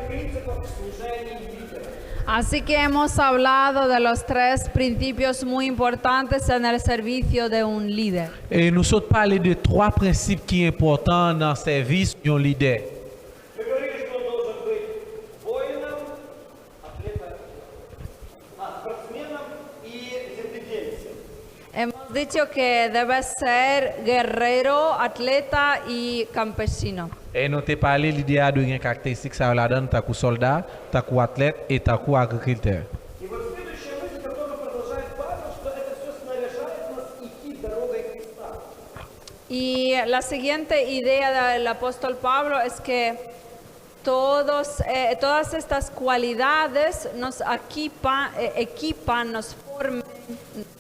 принципах служения лидера. Así que hemos hablado de los tres principios muy importantes en el servicio de un líder. Et nous sommes parlé de trois principes qui sont importants dans le service d'un leader. Мы говорили, что он должен быть воином, спортсменом и земледельцем. Hemos dicho que debe ser guerrero, atleta y campesino. Et nous avons parlé de l'idée de caractéristiques ça là dedans tant que soldat, tant que athlète et tant que agriculteur. И вот следующая мысль, которую продолжает Павел, что это все снаряжает нас идти дорогой Христа. Y la siguiente idea del apóstol Pablo es que todas estas cualidades nos equipan, nos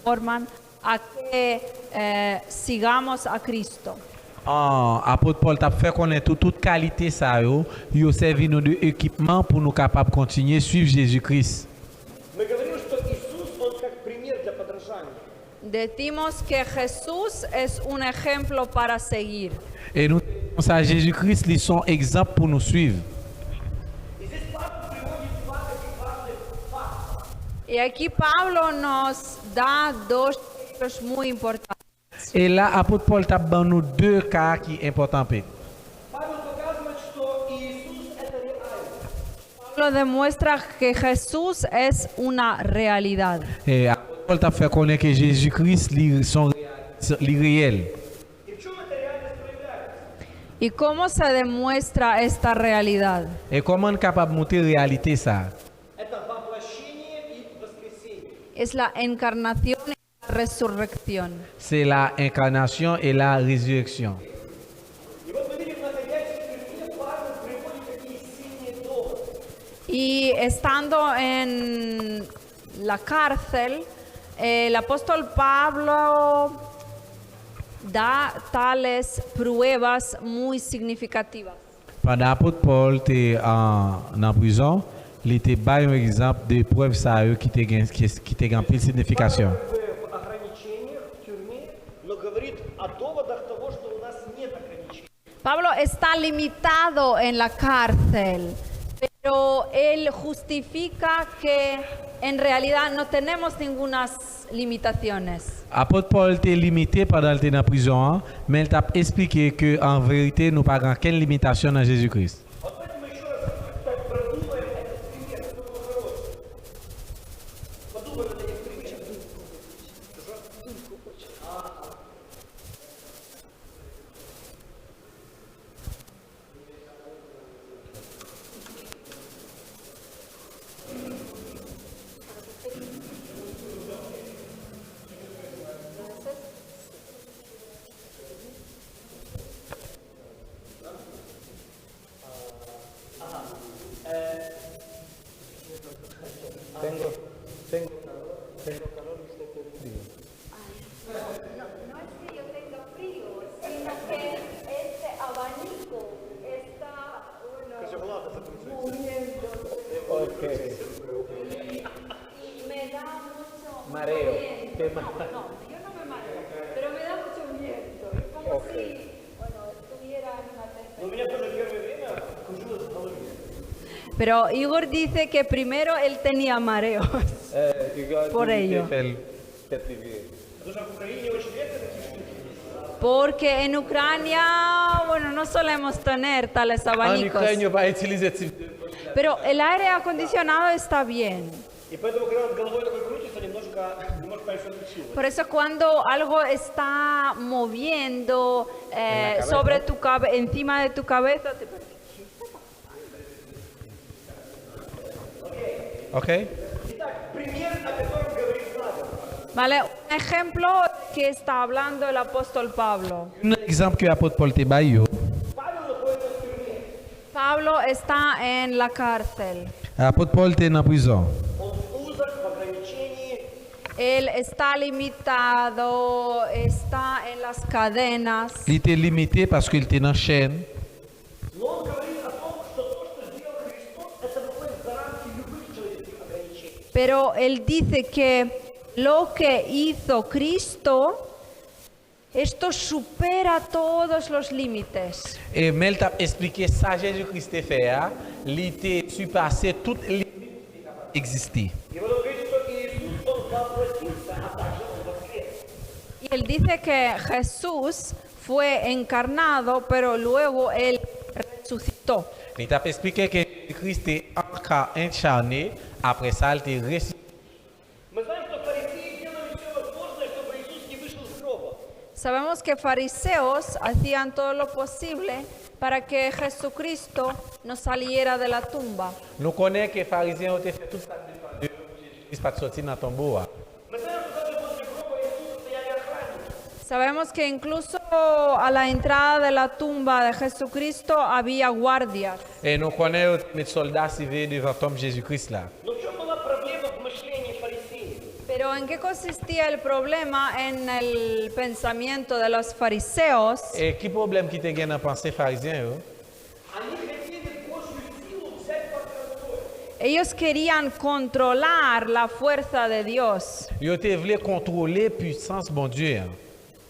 forman a que sigamos a Cristo. Apôtre Paul t'a fait connaître toute qualité ça yo servi nous de équipement pour nous capables continuer à suivre Jésus-Christ. Мы говорим, что Иисус, Он как пример для подражания. Decimos que Jesús es un ejemplo para seguir. Et nous ça Jésus-Christ ils sont exemples pour nous suivre. И здесь Павел приводит два таких важных факта. Y aquí Pablo nos da dos ejemplos muy importantes. Et là apôtre Paul t'a donné nous deux cas qui sont importants. Павел показывает, что Иисус – это реальность. Pablo demuestra que Jesús es una realidad. Et apôtre Paul t'a fait connaître que Jésus-Christ sont réels. И в чем эта реальность проявляется? ¿Y cómo se demuestra esta realidad? Et comment on est capable de montrer la réalité ça? Это воплощение и воскресение. Es la encarnación y la resurrección. C'est la incarnation et la résurrection. И вот мы видим, находясь в тюрьме, Павел приводит такие сильные доводы. Y estando en la cárcel, el apóstol Pablo da tales pruebas muy significativas. Pendant l'apôtre Paul était en prison, il était un exemple de preuve ça qui était en pile signification. В ограничениях в тюрьме, но говорит о доводах того, что у нас нет ограничений. Pablo está limitado en la cárcel, pero él justifica que en realidad no tenemos ninguna limitaciones. Apôtre Paul était limité pendant qu'il était en prison, mais il t'a expliqué qu'en vérité, nous n'avons pas aucune limitation dans Jésus-Christ. Вот поэтому еще раз так продумаем этот пример, это был хороший. Подумаем над этим примером. No es que yo tenga frío, sino que este abanico está moviendo y me da mucho Mareo. viento. ¿Qué No, yo no me mareo, pero me da mucho viento. Es como si, estuviera en una tempestad. У меня тоже первое время кружилось в голове. Pero Igor dice que primero él tenía mareos. Por ello. Потому что в Украине очень редко такие штуки. Porque en Ucrania, no solemos tener tales abanicos. va utiliser ce Pero el aire acondicionado está bien. И поэтому, когда над головой такой крутится, немножко понять, что случилось. Por eso cuando algo está moviendo sobre tu encima de tu cabeza, te parece. OK? Итак, пример, о котором говорит Павел. Vale, un ejemplo que está hablando el apóstol Pablo. Un exemple que l'apôtre Paul te baillé. Павел находится в тюрьме. Pablo está en la cárcel. L'apôtre Paul était en prison. Он в узах, в ограничении. Él está limitado, está en las cadenas. Il était limité parce qu'il était dans la chaîne. Но он говорит о том, что то, что сделал Христос, это выходит за рамки любых человеческих ограничений. Pero él dice que lo que hizo Cristo Esto supera todos los límites. Et mais il t'a expliqué ça Jésus-Christ te fait, il était surpassé toutes les limites qui existaient. И вот он говорит, что Иисус, он воплотился, а также он воскрес. Y él dice que Jesús fue encarnado, pero luego él resucitó. Il t'a expliqué que Jésus-Christ est encore incarné, après ça il était ressuscité. Мы знаем, что фарисеи делали все возможное, чтобы Иисус не вышел из гроба. Sabemos que fariseos hacían todo lo posible para que Jesucristo no saliera de la tumba. Nous connaissons que les pharisiens ont fait tout ça pour Jésus-Christ pas sortir dans le tombeau. Мы знаем, что даже возле гроба Иисуса стояли охранники. Sabemos que incluso a la entrada de la tumba de Jesucristo había guardias. Et nous connaissons que les soldats civils devant le tombe de Jésus-Christ là. Но в чем была проблема в мышлении фарисеев? Pero ¿en qué consistía el problema en el pensamiento de los fariseos? Et quel problème qui était dans la pensée pharisien? Они хотели Божью силу взять под контроль. Ellos querían controlar la fuerza de Dios. Ils voulaient contrôler la puissance de bon Dieu.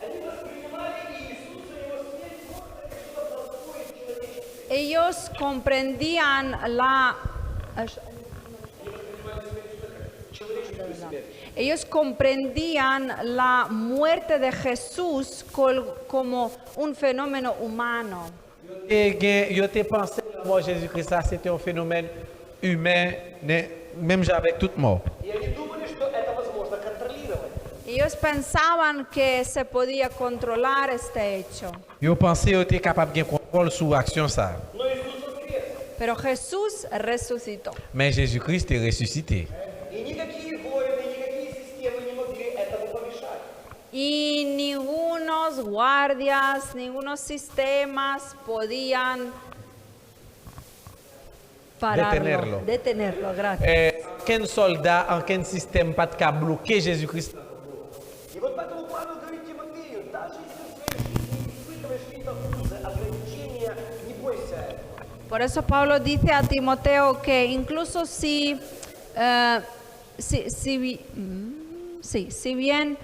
Они воспринимали Иисуса и его смерть просто как что-то простое и человеческое. Ellos comprendían la... Ellos comprendían la muerte de Jesús como un fenómeno humano. Ils ont pensé que la mort de Jésus-Christ là, c'était un phénomène humain, même avec toute mort. И они думали, что это возможно контролировать. Ellos pensaban que se podía controlar este hecho. Ils pensaient qu'ils étaient capables de contrôle sur l'action ça. Но Иисус воскрес. Pero Jesús resucitó. Mais Jésus-Christ est ressuscité. И никакие воины, никакие системы не могли этому помешать. Y ningunos guardias, ningunos sistemas podían pararlo. Detenerlo, gracias. Aucun soldat, aucun système pas de bloquer Jésus-Christ. И вот поэтому Павел говорит Тимофею, даже если в своей жизни испытываешь какие-то узы, ограничения, не бойся этого. Por eso Pablo dice a Timoteo que incluso si bien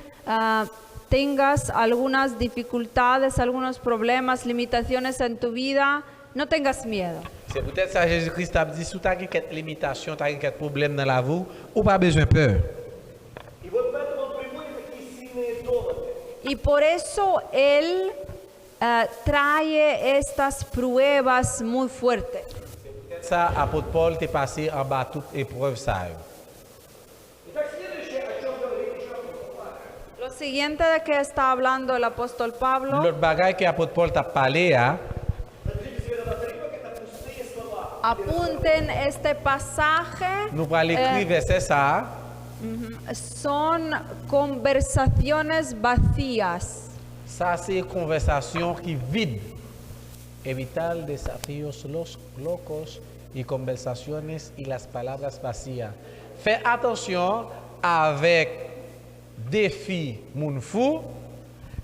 tengas algunas dificultades, algunos problemas, limitaciones en tu vida, no tengas miedo. C'est peut-être ça Jésus-Christ a dit, si tu as quelques limitations, tu as quelques problèmes dans la vie, ou pas besoin de peur. И вот поэтому он приводит такие сильные доводы. Y por eso él trae estas pruebas muy fuertes. Peut-être ça, apôtre Paul t'est passé en bas toute épreuve ça. Итак, следующее, о чем говорит еще апостол Павел. Lo siguiente de que está hablando el apóstol Pablo, L'autre bagaille que apôtre Paul t'a parlé, Смотрите, свет на отрывок, это пустые слова. apunten este pasaje, nous allons écrire verset ça. son conversaciones vacías. Ça, c'est une conversation qui vide. Evitar desafíos locos y conversaciones y las palabras vacías. Fais attention avec défi moun fou.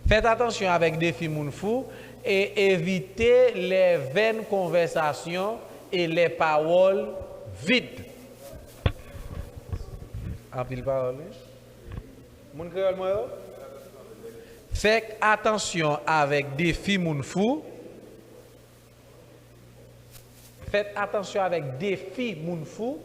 Faites attention avec défi moun fou et évitez les vaines conversations et les paroles vides. En pile parole. Moun créole moi yo? Faites attention avec défi moun fou. Faites attention avec défi moun fou.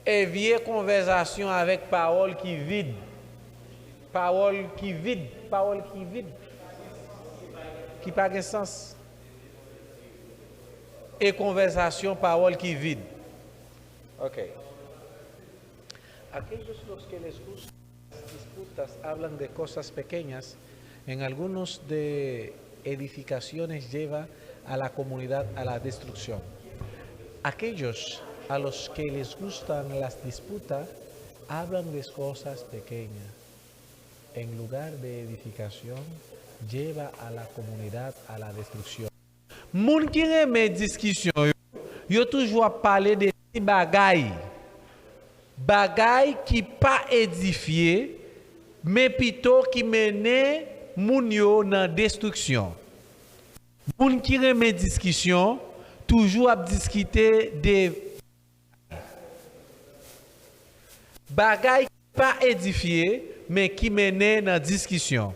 Évitez conversation avec parole qui vide. Parole qui vide. Parole qui vide. Qui n'a pas de sens. Et conversation, parole qui vide. Ok. Aquellos los que les gustan las disputas hablan de cosas pequeñas, en algunos de edificaciones lleva a la comunidad a la destrucción. Aquellos a los que les gustan las disputas hablan de cosas pequeñas, en lugar de edificación lleva a la comunidad a la destrucción. Moun qui remet discussion yo toujours parler de petits bagailles. Bagailles qui pas édifié, mais plutôt qui mène moun yo dans destruction. Moun qui remet discussion toujours à discuter des bagailles pas édifiées, mais qui menaient dans la discussion.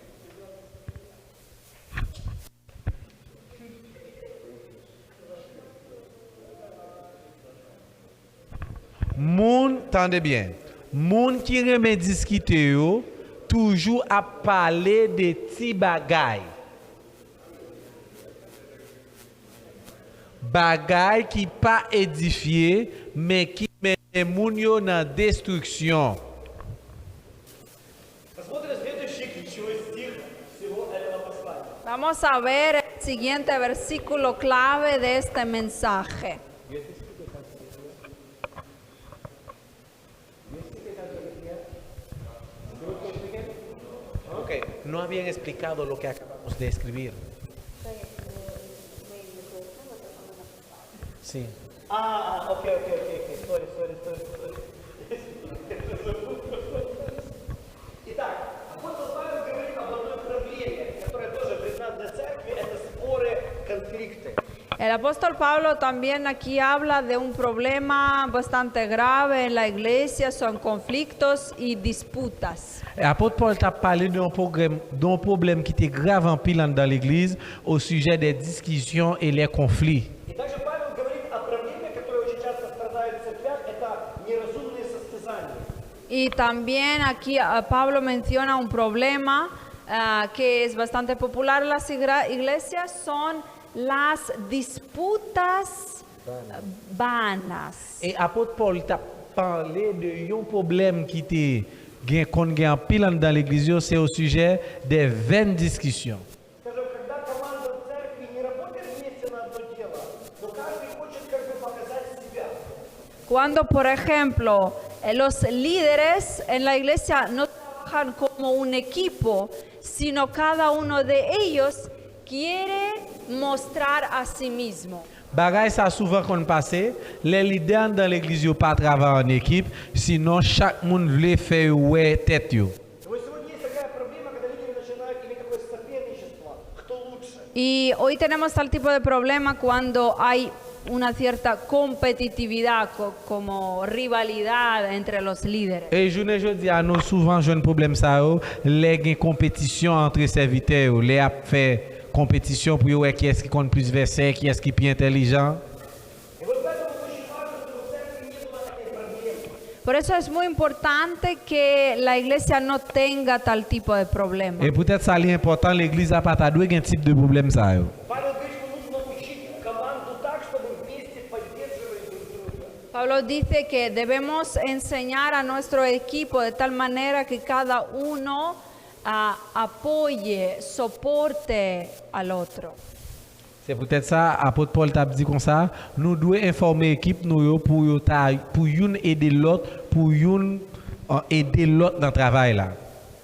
Moun, tendez bien, moun qui remet discuter yo, toujours à parler des petits bagailles. Bagailles qui pas édifiées, mais qui mènent moun yo dans destruction. Посмотрим следующий ключевой стих всего этого послания. Vamos a ver el siguiente versículo clave de este mensaje. Okay. No habían explicado lo que acabamos de escribir. Sí. Окей. Sorry. Итак, апостол Павел говорит об одной проблеме, которая тоже признана для церкви, это споры, конфликты. El apóstol Pablo también aquí habla de un problema bastante grave en la iglesia, son conflictos y disputas. L'apôtre Paul t'a parlé d'un problème qui était grave en pile dans l'église au sujet des discussions et les conflits. И также Павел говорит о проблеме, которая очень часто страдает в церквях, это неразумные состязания. Y también aquí Pablo menciona un problema que es bastante popular en las iglesias, son las disputas vanas. Et l'apôtre Paul t'a parlé de un problème qui était qu'on gagne pile dans l'église, c'est au sujet des vaines discussions. Скажем, когда команда в церкви не работает вместе на одно дело, но каждый хочет как бы показать себя. Cuando, por ejemplo, los líderes en la iglesia no trabajan como un equipo, sino cada uno de ellos quiere mostrar a sí mismo. Bagay ça souvent qu'on passe, les leaders dans l'église yo pas travailler en équipe, sinon chaque monde veut faire ouais tête yo. И вот сегодня есть такая проблема, когда лидеры начинают иметь такое соперничество, кто лучше. Y hoy tenemos tal tipo de problema cuando hay una cierta competitividad, como rivalidad entre los líderes. Et je dis à nous souvent j'ai un problème ça yo, les gain compétition entre serviteurs, yo, les a fait compétition pour voir qui est-ce qui compte plus versé, qui est-ce qui est plus intelligent. И вот поэтому очень важно, чтобы в церкви не было такой проблемы. Por eso es muy importante que la iglesia no tenga tal tipo de problema. Et peut-être ça est important l'église a pas ta doué un type de problème ça yo. Павел говорит, что нужно учить команду так, чтобы вместе поддерживать друг друга. Pablo dice que debemos enseñar a nuestro equipo de tal manera que cada uno apoye, soporte al otro. C'est peut-être ça, apôtre Paul t'a dit comme ça, nous devons informer l'équipe nous pour une aider l'autre, pour une aider l'autre dans le travail là.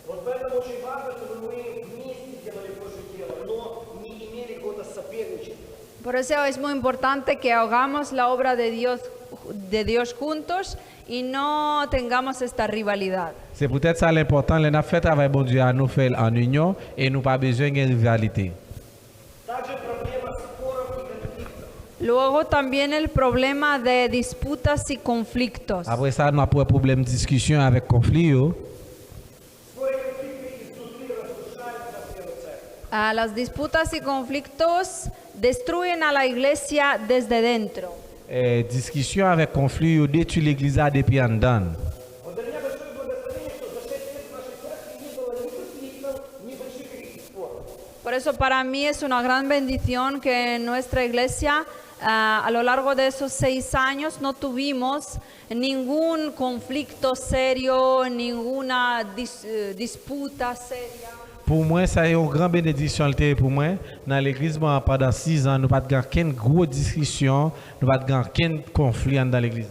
Вот поэтому очень важно, чтобы мы вместе делали Божье дело, но не имели какого-то соперничества. Por eso es muy importante que hagamos la obra de Dios juntos y no tengamos esta rivalidad. C'est peut-être ça l'important, les n'a fait travail bon Dieu à nous faire en union et nous pas besoin de rivalité. Также проблема споров и конфликтов. Luego también el problema de disputas y conflictos. Après ça, nous avons un problème de discussion avec conflit. Yo. Споры и конфликты изнутри разрушают атмосферу церкви. Las disputas y conflictos destruyen a la iglesia desde dentro. Discussion avec conflit, yo détruit l'église depuis en dedans. Вот для меня большое благословение, что за 6 лет в нашей церкви не было ни конфликтов, ни больших каких-то споров. Por eso para mí es una gran bendición que en nuestra iglesia a lo largo de esos 6 años no tuvimos ningún conflicto serio, ninguna disputa seria. Pour moi, ça est une grande bénédiction pour moi. Dans l'église, pendant 6 ans, nous n'avons pas eu de grosse discussion, nous n'avons pas eu de conflit dans l'église.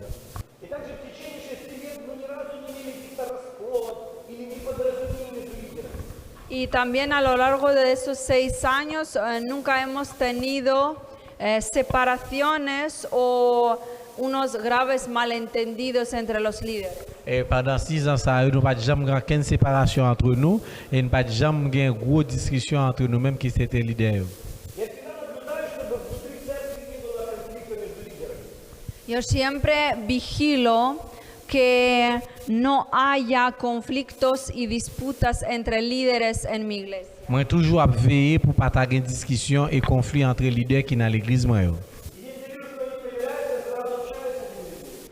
И также в течение 6 лет мы ни разу не имели каких-то расколов или неподразумений между лидерами. Y también a lo largo de esos 6 años nunca hemos tenido separaciones o unos graves malentendidos entre los líderes. Et pendant 6 ans, ça, nous n'avons jamais eu aucune séparation entre nous et nous n'avons jamais eu une grosse discussion entre nous-mêmes qui étaient leaders. Я всегда наблюдаю, чтобы внутри церкви не было конфликта Yo siempre vigilo que no haya conflictos y disputas entre líderes en mi iglesia. Moi toujours ap veiller pour pas ta gen discussion et conflit entre leaders qui dans l'église moi yo.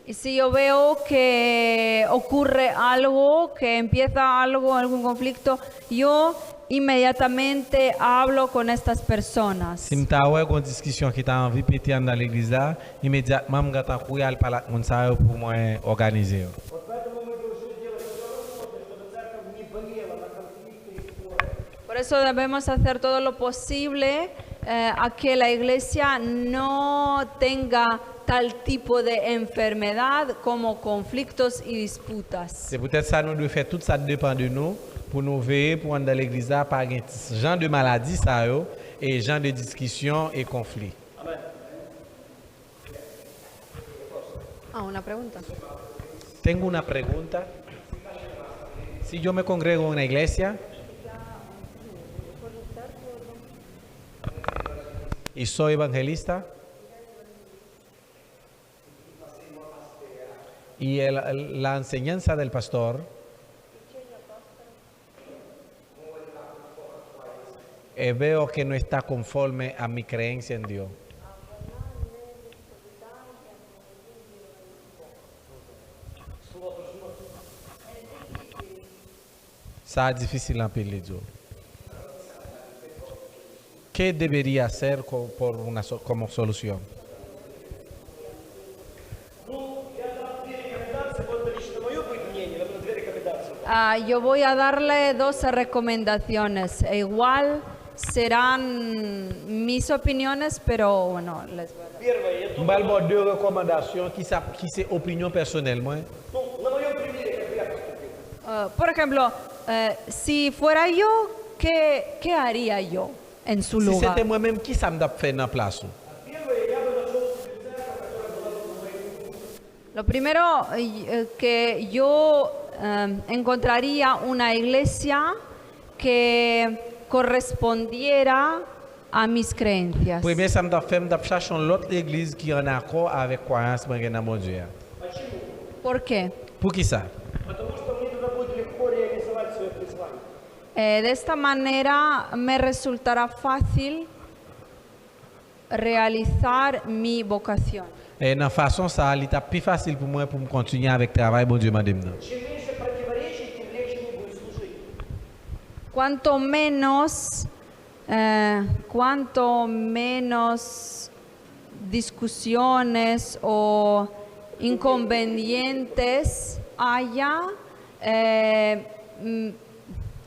Y si yo veo que ocurre algo, que empieza algo, algún conflicto, yo inmediatamente hablo con estas personas. Si m'ta wè gon discussion qui t'a envie péter dans l'église là, immédiatement m'gata courir al parler moun sa yo pour moi organiser. Вот поэтому мы должны делать все возможное, чтобы церковь не болела на конфликты и споры. Por eso debemos hacer todo lo posible a que la iglesia no tenga tal tipo de enfermedad como conflictos y disputas. C'est peut-être ça nous devons faire tout ça dépend de nous pour nous veiller pour dans l'église là pas gen genre de maladie ça yo et genre de discussion et conflit. Ah, una pregunta. Tengo una pregunta. Si yo me congrego en una iglesia y soy evangelista y la enseñanza del pastor veo que no está conforme a mi creencia en Dios. Ça es difícil en pile Dios. ¿Qué debería hacer como solución? Ну, я дам две рекомендации, вот лично мое будет мнение, я дам две рекомендации. Yo voy a darle dos recomendaciones. E igual serán mis opiniones, pero bueno, les voy a dar. Первое, я думаю, Balbo deux recommandations qui c'est opinion personnelle moi. ну, на моем примере, как я поступил. Por ejemplo, si fuera yo, ¿qué haría yo en su Si lugar? c'était moi-même qui ça me doit faire dans place. Первое, я бы нашел себе церковь, которая была бы по моему вкусу. Lo primero que yo encontraría una iglesia que correspondiera a mis creencias. Premier ça me doit faire me doit chercher l'autre église qui est en accord avec croyance moi dans mon Dieu. ¿Por qué? Pour qui ça? Потому что мне тогда будет легко реализовать свое призвание. De esta manera me resultará fácil realizar mi vocación. Et dans façon ça, il est plus facile pour moi pour me continuer avec travail bon Dieu m'a dit. Чем меньше противоречий, тем легче мне будет служить. Cuanto menos discusiones o inconvenientes haya,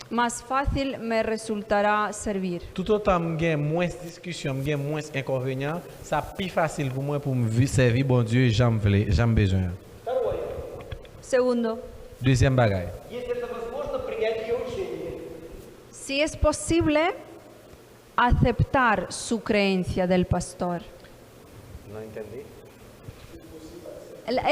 más fácil me resultará servir. Tout autant j'ai moins de discussion, j'ai moins d'inconvénients, ça plus facile pour moi pour me servir bon Dieu, j'en besoin. Второе. Segundo, Deuxième bagaille. Если это возможно, принять ее учение. si es posible aceptar su creencia del pastor. No entendí.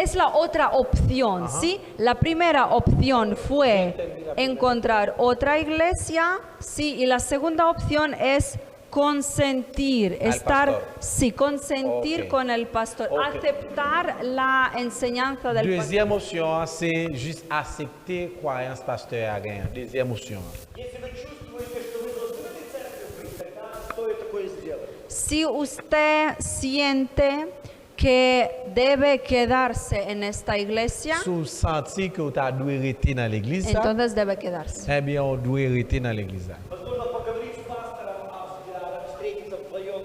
Es la otra opción, ¿sí? La primera opción fue encontrar otra iglesia, sí, y la segunda opción es consentir, pastor. sí, consentir Ok. con el pastor, Ok. aceptar la enseñanza del pastor. Deuxième option, c'est juste accepter croyance pasteur à gagner. Deuxième option. Если вы чувствуете, что вы должны в этой церкви быть, тогда стоит такое сделать. Si usted siente que debe quedarse en esta iglesia, Si vous sentez que vous devez rester dans l'église, ça, entonces debe quedarse. eh bien, on doit rester dans l'église. Ça. Возможно, поговорить с пастором о взглядах, встретиться вдвоем.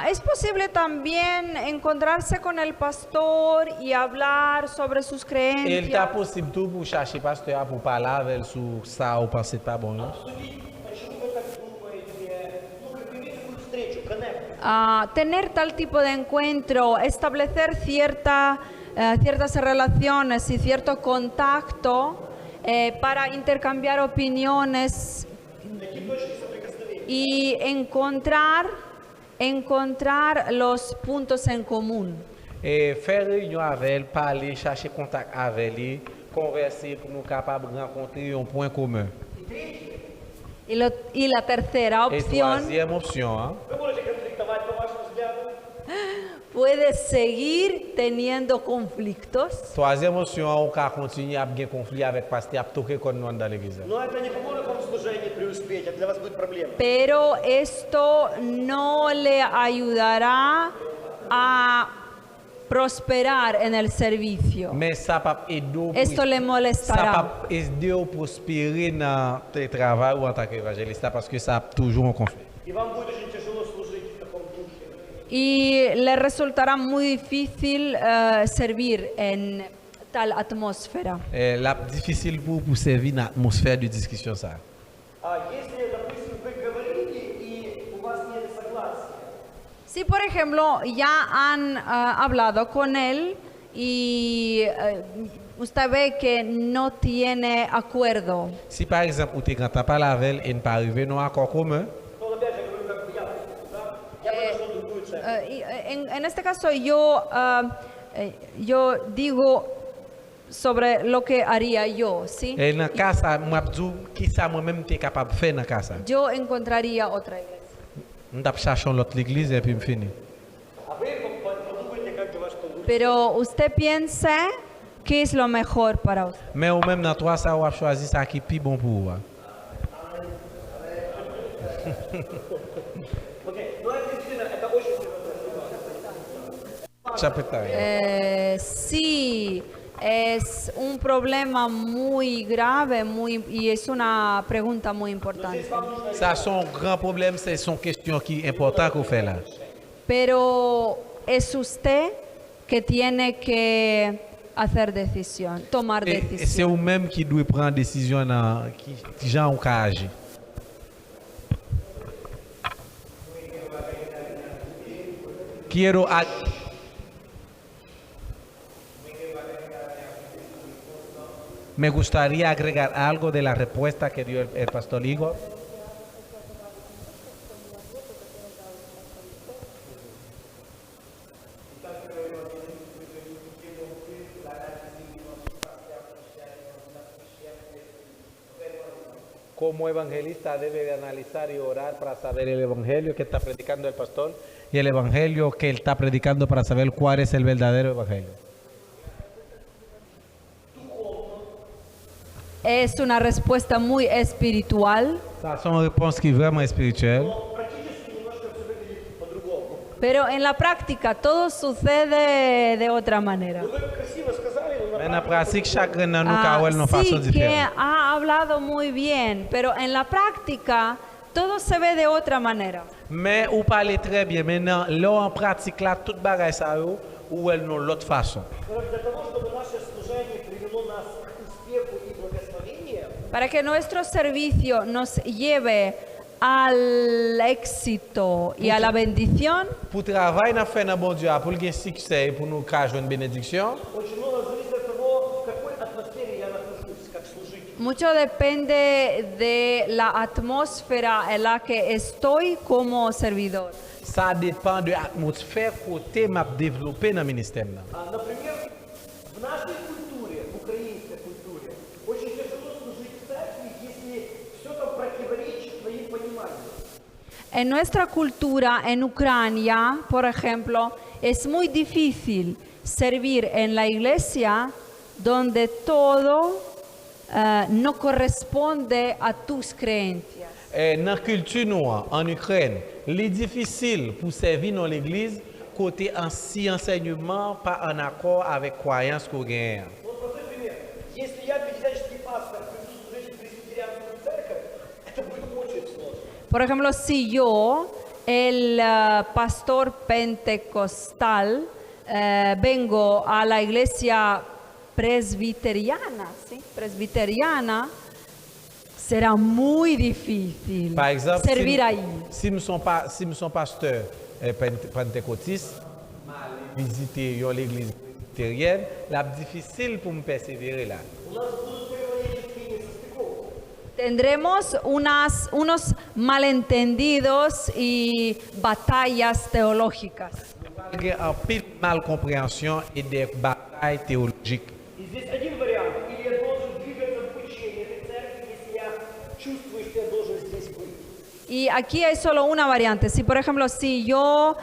Es posible también encontrarse con el pastor y hablar sobre sus Et il est creencias. possible tout pour chercher pasteur pour parler avec elle sur ça ou penser pas bon. Non? Обсудить, почему вы так думаете. Ну, как бы иметь такую встречу, коннект. Tener tal tipo de encuentro, establecer ciertas relaciones y cierto contacto para intercambiar opiniones y encontrar los puntos en común. Et faire réunion avec elle, parler, chercher contact avec elle, converser pour nous capables de rencontrer un point commun. Y la tercera Et opción troisième option, hein, Вы можете конфликтовать по вашим взглядам. puede seguir teniendo conflictos, Troisième option, on peut continuer à avoir un conflit avec le pasteur, à toquer comme nous dans l'église. Но это не поможет вам в служении преуспеть, это для вас будет проблема. pero esto no le ayudará a prosperar en el servicio. Mais ça peut aider Esto le ça molestará. peut aider à prospérer dans le travail ou en tant qu'évangéliste parce que ça a toujours un conflit. И вам будет очень tяжело служить в таком духе. Y le resultará muy difícil servir en tal atmósfera. La difficile pour servir dans l'atmosphère de discussion ça. А если, допустим, вы говорите и у вас нет согласия, Si, por ejemplo, ya han hablado con él y usted ve que no tiene acuerdo, Si par exemple, vous êtes parlé avec elle et ne pas arriver à un accord commun, то опять же говорю, как бы я, да? Я бы нашел другую церковь. en este caso yo digo sobre lo que haría yo, ¿sí? et dans le cas ça, moi dis qui ça moi-même t'es capable de faire dans le cas ça. Yo encontraría otra iglesia. On t'a cherché l'autre église et puis me fini. А вы подумайте, как бы ваш лучше. Pero usted piense qué es lo mejor para usted. Mais ou même dans trois ça, on a choisi ça qui est plus bon pour vous. Окей, но это действительно, это очень серьезно. Chapitre. Sí, es un problema muy grave y es una pregunta muy importante. Ça son grand problème, c'est son question qui est importante qu'on fait là. Pero es usted que tiene que hacer decisión, tomar Et c'est decisión. vous-même qui doit prendre décision dans qui gens ont agir. Quiero Me gustaría agregar algo de la respuesta que dio el pastor Igor. Como evangelista debe de analizar y orar para saber el evangelio que está predicando el pastor y el evangelio que él está predicando para saber cuál es el verdadero evangelio. Es una respuesta muy espiritual, Ça, c'est une réponse qui est vraiment spirituelle. Практически немножко все выглядит по-другому. pero en la práctica todo sucede de otra manera. Ну, вы красиво сказали, но Mais на en pratique, chacun de nous a une façon Sí, que différente. ha hablado muy bien, pero en la práctica todo se ve de otra manera. Mais vous parlez très bien. Maintenant, là, en pratique, là, toute bagaille ça, ou elle n'a l'autre façon. Для того, чтобы наше служение привело нас к успеху и благословению, Para que nuestro servicio nos lleve al éxito y a la bendición, Pour travailler, nous faisons bon Dieu, pour le succès et pour nous cacher une bénédiction. очень много зависит от того, в какой атмосфере я нахожусь, как служитель. mucho depende de la atmósfera en la que estoy como servidor. Ça dépend de l'atmosphère côté m'a développé dans le ministère. Например, в нашей культуре, в украинской культуре, очень тяжело служить в церкви, если все там противоречит твоим пониманиям. En nuestra cultura, en Ucrania, por ejemplo, es muy difícil servir en la iglesia donde todo no corresponde a tus creencias. Dans la culture noire, en Ukraine, il est difficile pour servir dans l'église côté ancien enseignement pas en accord avec croyance qu'on gagne. Вот простой пример. Если я, пятидесятнический пастор, приду служить в пресвитерианскую церковь, это будет очень сложно. Por ejemplo, si yo, el pastor pentecostal, vengo a la iglesia presbiteriana, ¿sí? Presbiteriana, será muy difícil Par exemple, servir ahí. si nous sommes pasteurs pentecôtistes, visiter l'église presbytérienne, c'est difficile pour me persévérer là. У нас будут противореческие несостыковки. Tendremos unos malentendidos y batallas teológicas. Il y a un peu de malcompréhension et des batailles théologiques. И здесь один вариант. Или я должен двигаться в учении этой церкви, если я чувствую, что я должен здесь быть. Y aquí hay solo una variante. Si, por ejemplo, si yo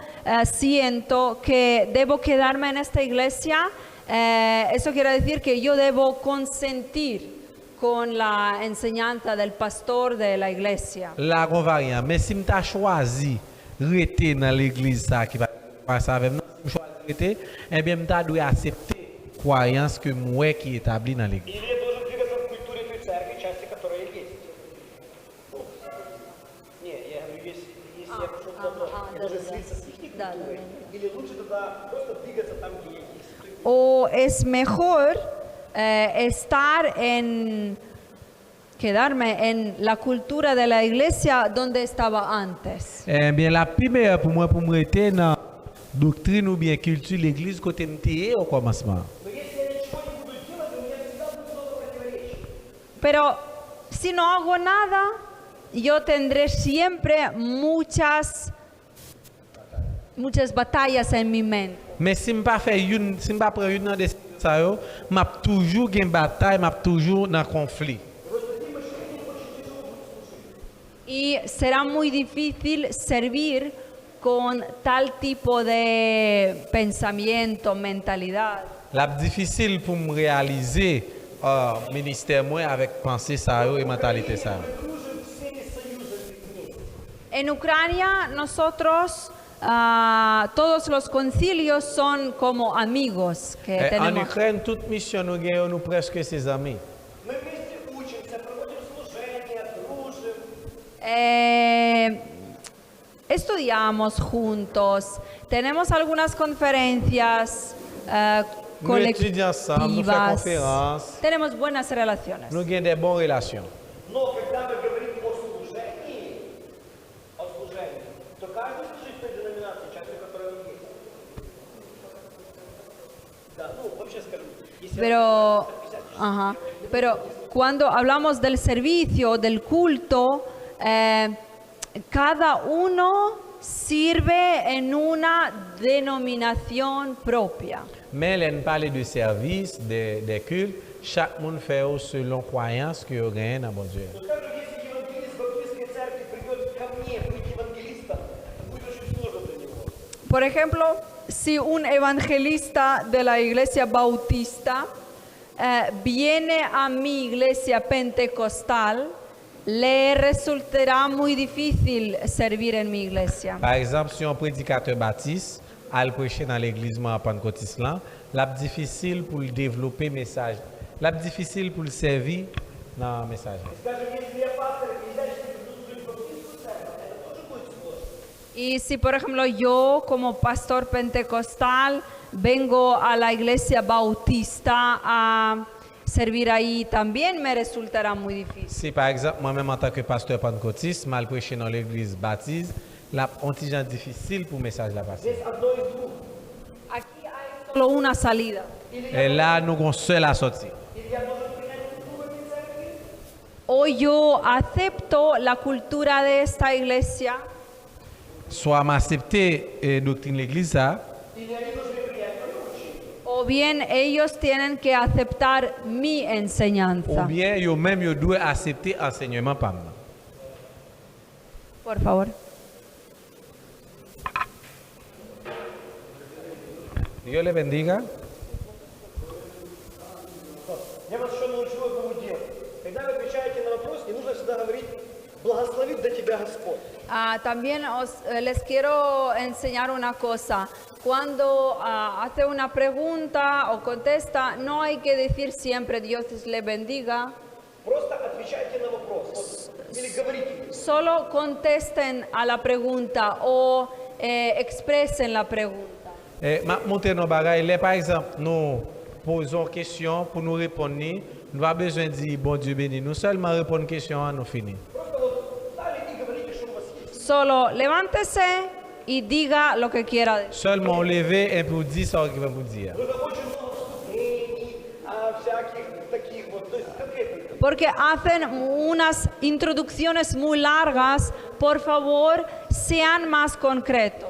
siento que debo quedarme en esta iglesia, eso quiere decir que yo debo consentir con la enseñanza del pastor de la iglesia. Là, on va rien. Mais si tu as choisi de rester dans l'église ça, qui va passer avec nous, si je choisis de rester, eh bien, tu dois accepter la croyance que moi qui est établie dans l'église. Или я должен двигаться в культуре той церкви, части которой я есть? Ну, не, я говорю, если я пошел туда, я должен слиться с их культурой? Или лучше тогда просто двигаться там, где я есть? O es mejor quedarme en la cultura de la iglesia donde estaba antes. Eh bien, la première pour moi, pour me rester dans la doctrine ou bien culture de l'église, côté m'étais au commencement. Но если я ничего не буду делать, у меня всегда будет много противоречий. Pero si no hago nada, yo tendré siempre muchas batallas en mi mente. Mais si je ne pas faire une, si je pas prendre une décision, ça yo, m'a toujours une bataille, m'a toujours dans conflit. Y será muy difícil servir con tal tipo de pensamiento, mentalidad. La difficile pour me réaliser ministère moi avec pensée ça yo et mentalité ça. Дружим всеми союзами вместе. En Ucrania nosotros todos los concilios son como amigos que En tenemos. Ukraine, toute mission nous gagnons nous presque ses amis. Мы вместе учимся, проводим служения, дружим. Estudiamos juntos, tenemos algunas conferencias Nous étudions ensemble, nous faisons colectivas, conférences, tenemos buenas relaciones. nous avons des bonnes relations. Но когда мы говорим о служении, то каждый служит в той деноминации, частью которой он есть. Да, ну, вообще скажу, если Pero cuando hablamos del servicio, del culto, cada uno sirve en una denominación propia. Mais là, nous parlons de service, des cultes, chaque monde fait selon croyance que vous gagnez dans mon Dieu. скажу, если евангелист баптистской церкви придет ко мне быть евангелистом, будет очень сложно для него. Por ejemplo, si un evangelista de la iglesia bautista viene a mi iglesia pentecostal, le resultará muy difícil servir en mi iglesia. Par exemple, si un prédicateur baptiste a le prêcher dans l'église pentecôtiste, là, difficile pour le développer message, là, difficile pour le servir dans le message. Скажем, если я пастор, передачный, буду служить в баптистскую церковь, это тоже будет сложно. Y si, por ejemplo, yo como pastor pentecostal vengo a la iglesia bautista a servir ahí, también me resultará muy difícil. Si par exemple, moi-même en tant que pasteur pentecôtiste, mal prêché dans l'église baptiste, là, on est gens difficile pour le message la passer. Здесь одно из двух. Aquí hay solo una salida. Et là, nous avons seul à sortir. Или я должен принять культуру этой церкви, O yo acepto la cultura de esta iglesia, Soit m'accepter doctrine de l'église, ça, или они должны принять мое учение. o bien ellos tienen que aceptar mi ou enseñanza. bien yo-même, yo dois accepter enseignement par moi. Por favor. Dios le bendiga. Я вас еще научу одному делу. Когда вы отвечаете на вопрос, не нужно всегда говорить «Благословит да тебя Господь». También les quiero enseñar una cosa. Cuando hace una pregunta o contesta, no hay que decir siempre Dios le bendiga. Просто отвечайте на вопрос. Вот. Или говорите. Solo contesten a la pregunta o expresen la pregunta. Ma monter nos bagages, là, par exemple, nous posons une question pour nous répondre. Nous n'avons pas besoin de dire bon Dieu béni. Nous seulement répondre une question à nous finir. Просто вот встали и говорите, что у вас есть. Solo levántese y diga lo que quiera decir. Seulement lever et pour dire ça qu'il va vous dire. Нужно очень много вступлений, всяких таких вот, то есть конкретных. Porque hacen unas introducciones muy largas. Por favor, sean más concretos.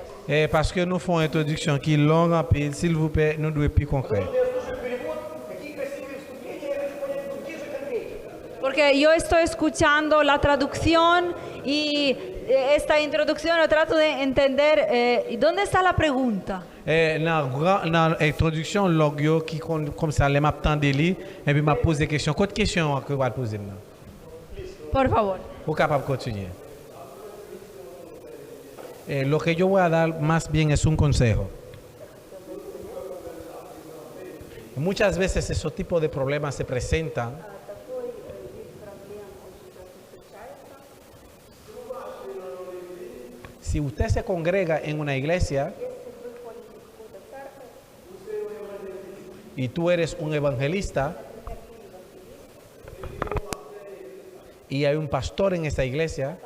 Parce que nous faisons une introduction qui est longue en pile, s'il vous plaît, nous devons être plus concrets. Я слушаю перевод, какие красивые вступления, я хочу понять, где же конкретика. Porque yo estoy escuchando la traducción y esta introducción yo trato de entender, ¿y dónde está la pregunta? Dans l'introduction, l'orgue qui comme ça, les m'a tendé li, et puis m'a posé des questions. Quelle question que vous allez poser maintenant? Por favor. Vous capable de continuer. Lo que yo voy a dar más bien es un consejo. Muchas veces esos tipos de problemas se presentan si usted se congrega en una iglesia y tú eres un evangelista y hay un pastor en esa iglesia,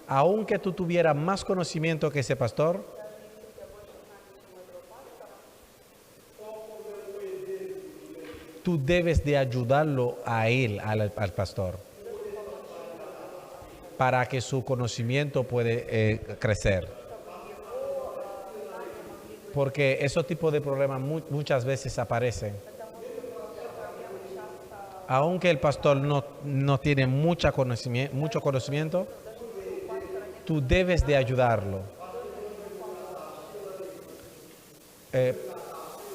aunque tú tuvieras más conocimiento que ese pastor, tú debes de ayudarlo a él, al pastor, para que su conocimiento puede crecer. Porque esos tipos de problemas muchas veces aparecen. Aunque el pastor no tiene mucho conocimiento, tú debes de ayudarlo.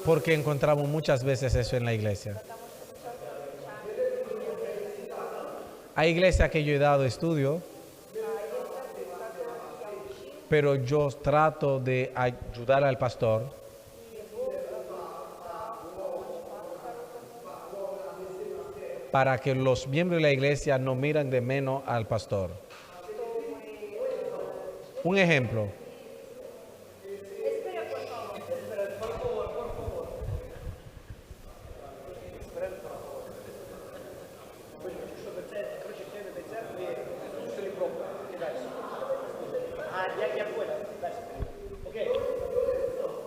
Porque encontramos muchas veces eso en la iglesia. Hay iglesias que yo he dado estudio, pero yo trato de ayudar al pastor para que los miembros de la iglesia no miren de menos al pastor. Un ejemplo.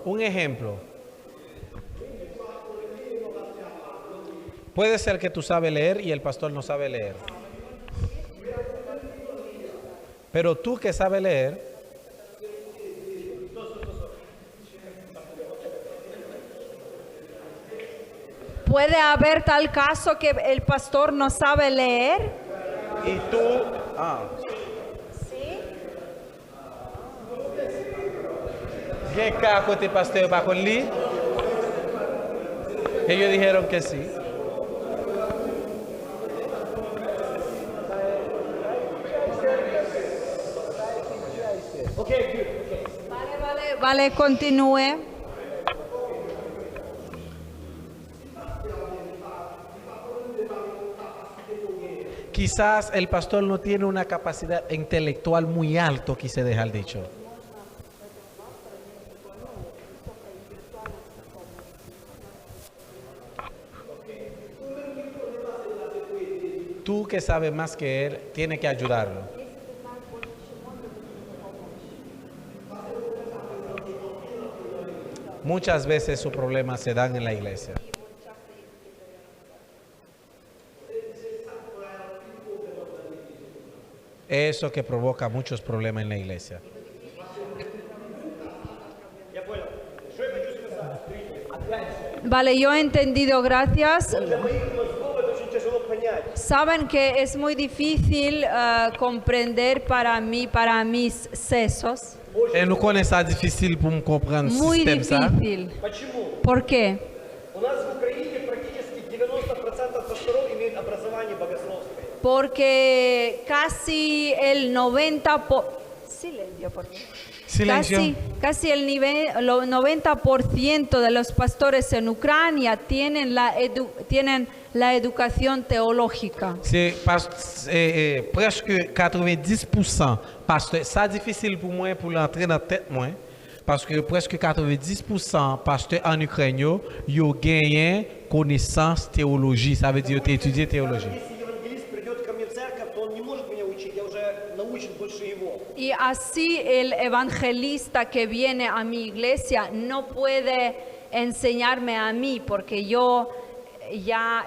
Un ejemplo. Puede ser que tú sabes leer y el pastor no sabe leer. Pero tú que sabes leer, ¿puede haber tal caso que el pastor no sabe leer? y tú... Sí. ¿Qué caco te pasteur va con Lee? Ellos dijeron que sí. Vale, continúe. Quizás el pastor no tiene una capacidad intelectual muy alta, quise dejar dicho. Tú que sabes más que él, tienes que ayudarlo. Muchas veces sus problemas se dan en la iglesia. Eso que provoca muchos problemas en la iglesia. Vale, yo he entendido, gracias. Saben que es muy difícil comprender para mí, para mis sesos. Et nous connaissons ça difficile pour me comprendre le Muy système ça. difícil. Почему? ¿Por qué? У нас в Украине практически 90% пасторов имеют образование богословское. Porque casi el 90%, silencio, por favor. Silencio. Casi el 90% de los pastores en Ucrania tienen la educación teológica. C'est presque 90% pasteur. Ça difficile pour moi pour l'entrer dans la tête moi parce que presque 90% pasteur en Ukraine yo gagné connaissance théologie, ça veut dire tu étudié théologie. Если евангелист придет ко мне в церковь, то он не может меня учить, я уже научен больше его. Y así el evangelista que viene a mi iglesia no puede enseñarme a mí porque yo ya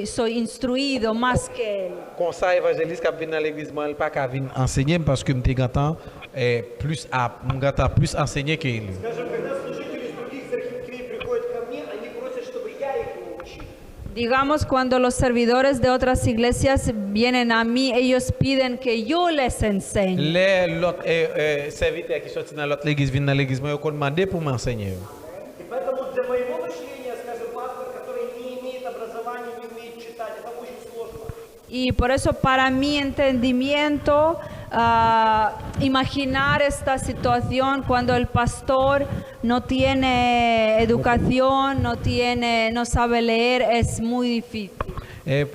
soy instruido más que él. Comme ça évangéliste qui vient dans l'église moi il pas qu'à venir enseigner parce que me t'entend plus enseigner que lui. Скажем, когда служители из других церквей приходят ко мне, они просят, чтобы я их научил. Digamos, cuando los servidores de otras iglesias vienen a mí, ellos piden que yo les enseñe. Les l'autre serviteur qui sorti dans l'autre église vient dans l'église, moi on demandé pour m'enseigner. И поэтому для моего мышления, скажем, пастор, который не имеет образования, не умеет читать, это очень сложно. Y por eso para mi entendimiento, imaginar esta situación cuando el pastor no tiene educación, no sabe leer, es muy difícil. Et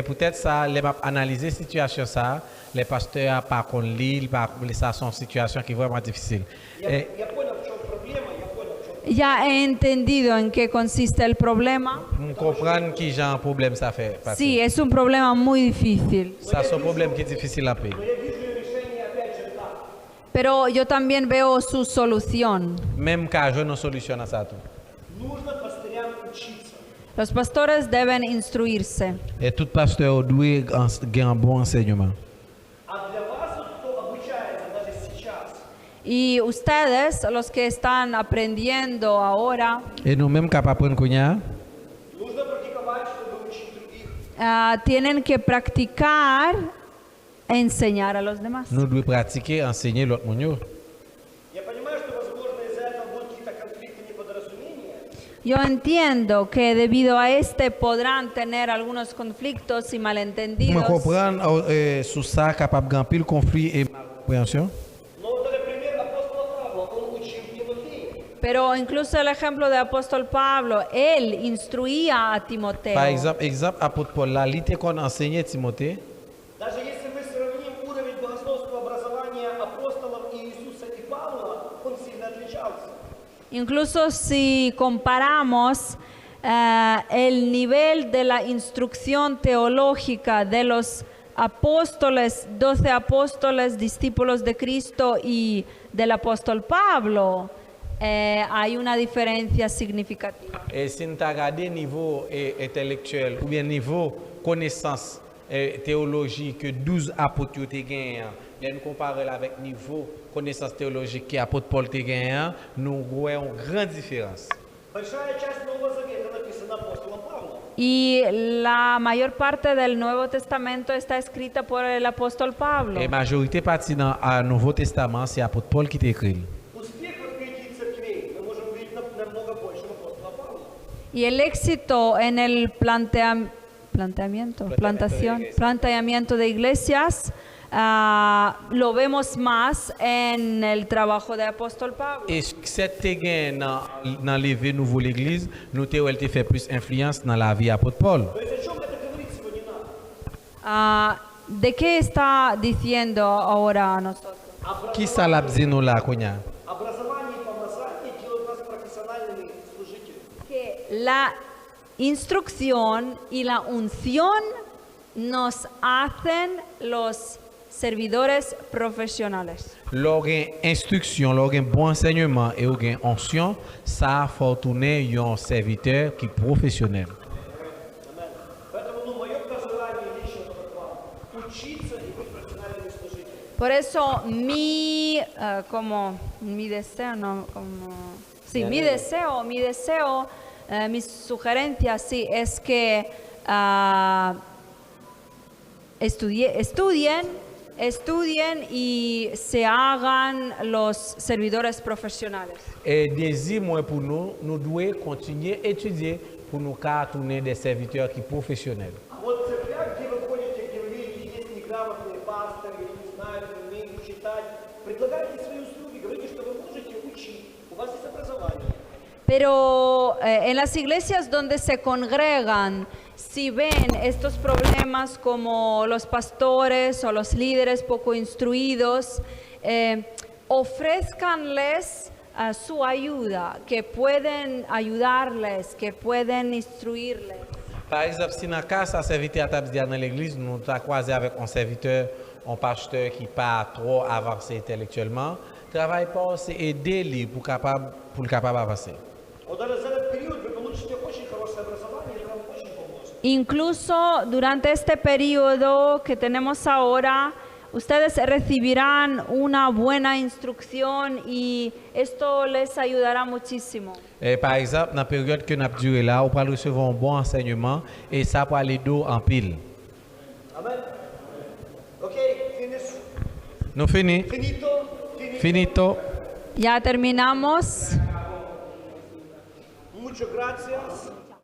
peut-être ça, les m'a analyser situation ça, les pasteurs par contre lire, par ça sont situation qui est vraiment difficile. Et Я понял, в чем проблема, я понял, в чем. Ya he entendido en qué consiste el problema. on comprend qui genre problème ça fait. Sí, es un problema muy difícil. Ça c'est un problème qui est difficile à payer. Но я вижу и решение опять же так. Pero yo también veo su solución. Même cas, je une solution à ça tout. Нужно пастырям учиться. Los pastores deben instruirse. Et tout pasteur doit avoir un bon enseignement. А для вас, вот, кто обучается даже сейчас, Y ustedes, los que están aprendiendo ahora, Et nous-mêmes capables de prendre нужно практиковать, чтобы учить других. tienen que practicar enseñar a los demás. nous devons pratiquer, enseigner l'autre monde. Я понимаю, что, возможно, из-за этого будут какие-то конфликты, неподразумения. Yo entiendo que debido a este podrán tener algunos conflictos y Pour malentendidos. comprendre sur ça capable de gagner le conflit et compréhension. Но вот, например, апостол Павел, он учил Тимофея. Pero incluso el ejemplo de apóstol Pablo, él instruía a Timoteo. Par exemple apôtre Paul là, il était qu'on enseignait Timothée. Даже если мы сравним уровень богословского образования апостолов Иисуса и Павла, он сильно отличался. Incluso si comparamos el nivel de la instrucción teológica de los apóstoles, 12 apóstoles, discípulos de Cristo y del apóstol Pablo, hay una diferencia significativa. Et si nous regardons niveau intellectuel ou bien niveau connaissance théologique que 12 apôtres ont gagné, nous comparons avec niveau connaissance théologique que l'apôtre Paul a gagné, nous voyons une grande différence. Большая часть Нового Завета написана апостолом Павлом. Y la mayor parte del Nuevo Testamento está escrita por el apóstol Pablo. Et la majorité partie dans le Nouveau Testament, c'est l'apôtre Paul qui a écrit. Успех в открытии церквей мы можем увидеть намного больше у апостола Павла. Y el éxito en el planteamiento de iglesias lo vemos más en el trabajo de apóstol Pablo. Et cette gain dans l'élevé nouveau l'église, nous avons fait plus influence dans la vie de l'apôtre Paul. То есть о чем это говорить сегодня надо? ¿De qué está diciendo ahora a nosotros? Qui ça l'a dit nous là, Konya? Образование и помазание делают нас профессиональными служителями. Que la instrucción y la unción nos hacen los servidores profesionales. Lorsqu'il y a instruction, lorsqu'il y a bon enseignement et lorsqu'il y a onction, ça fait tourner un serviteur qui est professionnel. Поэтому, мое пожелание лично к вам – учиться и быть профессиональными служителями. Por eso mi deseo, no, sí, mi deseo, mis sugerencias, sí, es que estudien y se hagan los servidores profesionales. Et désir moi pour nous, nous devons continuer à étudier pour nous tourner des serviteurs qui sont professionnels. А вот в церквях, где вы ходите, где вы видите, есть неграмотные пасторы, или не знают, не умеют читать, предлагайте свои услуги, говорите, что вы можете учить, у вас есть образование. Pero en las iglesias donde se congregan, si ven estos problemas como los pastores o los líderes poco instruidos, ofrézcanles su ayuda, que pueden ayudarles, que pueden instruirles. Par exemple, si dans le cas, ça serviteur dans l'église, nous avons croisé avec un serviteur, un pasteur qui n'est pas trop avancé intellectuellement, travaille pas, c'est aider lui pour le capable avancer. Вот даже за этот период вы получите очень хорошее образование, это вам очень поможет. Incluso durante este periodo que tenemos ahora, ustedes recibirán una buena instrucción y esto les ayudará muchísimo. Par exemple, dans la période que nous avons duré là, on va recevoir un bon enseignement et ça va aller d'eau en pile. Amen. Ok, finish. Nous finis. Finito. Finito. Finito. Ya terminamos. Muchas gracias.